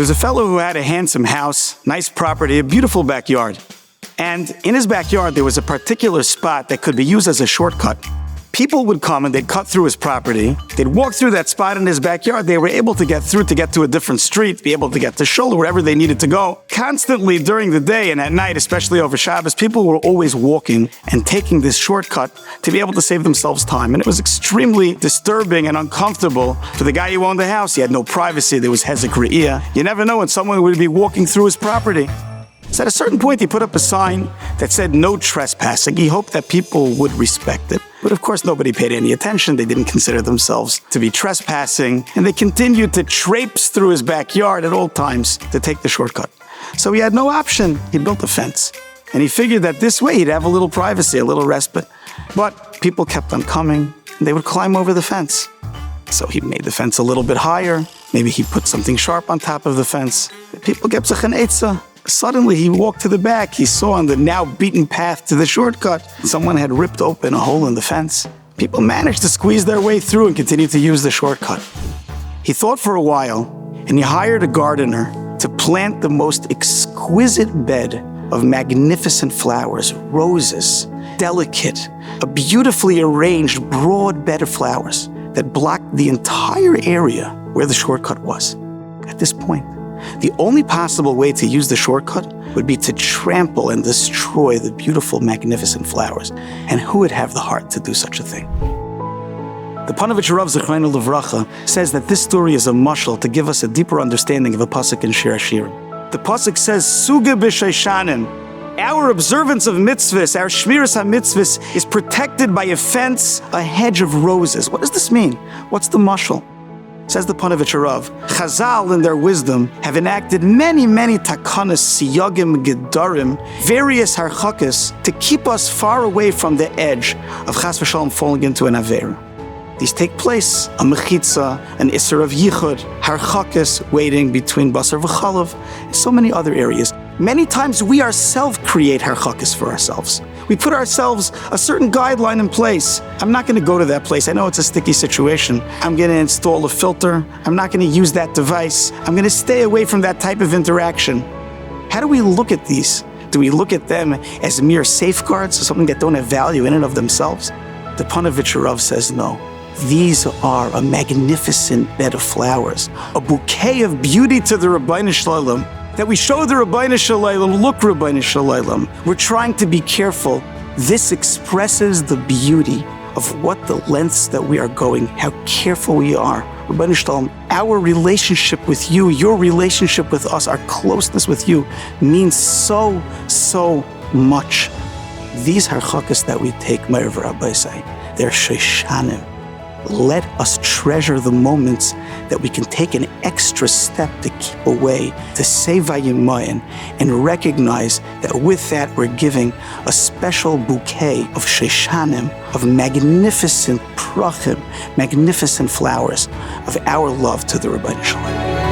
was a fellow who had a handsome house, nice property, a beautiful backyard. And in his backyard, there was a particular spot that could be used as a shortcut. People would come and they'd cut through his property. They'd walk through that spot in his backyard. They were able to get through to get to a different street, be able to get to Shul, wherever they needed to go. Constantly during the day and at night, especially over Shabbos, people were always walking and taking this shortcut to be able to save themselves time. And it was extremely disturbing and uncomfortable for the guy who owned the house. He had no privacy. There was hezek re'iyah. You never know when someone would be walking through his property. So at a certain point, he put up a sign that said no trespassing. He hoped that people would respect it. But of course, nobody paid any attention. They didn't consider themselves to be trespassing. And they continued to traipse through his backyard at all times to take the shortcut. So he had no option. He built a fence. And he figured that this way he'd have a little privacy, a little respite. But people kept on coming, and they would climb over the fence. So he made the fence a little bit higher. Maybe he put something sharp on top of the fence. People kept sich an eitzah. Suddenly, he walked to the back. He saw on the now beaten path to the shortcut, someone had ripped open a hole in the fence. People managed to squeeze their way through and continue to use the shortcut. He thought for a while, and he hired a gardener to plant the most exquisite bed of magnificent flowers, roses, delicate, a beautifully arranged, broad bed of flowers that blocked the entire area where the shortcut was. At this point, the only possible way to use the shortcut would be to trample and destroy the beautiful, magnificent flowers. And who would have the heart to do such a thing? The Panovich Rav Zechreinu Livracha says that this story is a mashal to give us a deeper understanding of a pasuk in Shir Hashirim. The pasuk says, Suga b'sheishanim. Our observance of mitzvahs, our shmiras ha-mitzvahs, is protected by a fence, a hedge of roses. What does this mean? What's the mashal? Says the Panovich Rav, Chazal in their wisdom have enacted many takanas, siyagim, gedarim, various harchakas to keep us far away from the edge of chas v'shalom falling into an avera. These take place, a mechitza, an isser of yichud, harchakas, waiting between basar v'chalav, and so many other areas. Many times we ourselves create harchakas for ourselves. We put ourselves a certain guideline in place. I'm not going to go to that place. I know it's a sticky situation. I'm going to install a filter. I'm not going to use that device. I'm going to stay away from that type of interaction. How do we look at these? Do we look at them as mere safeguards, something that don't have value in and of themselves? The Panovich Rav says no. These are a magnificent bed of flowers, a bouquet of beauty to the Rabbeinu Shalom, that we show the Rabbeinu Shalom, look Rabbeinu Shalom. We're trying to be careful. This expresses the beauty of what the lengths that we are going, how careful we are. Rabbeinu Shalom, our relationship with you, your relationship with us, our closeness with you means so much. These harchakas that we take, Me'er Rabbi say, they're sheishanim. Let us treasure the moments that we can take an extra step to keep away, to say Vayimaen, and recognize that with that we're giving a special bouquet of sheishanim, of magnificent prachim, magnificent flowers of our love to the Rabbi Shalom.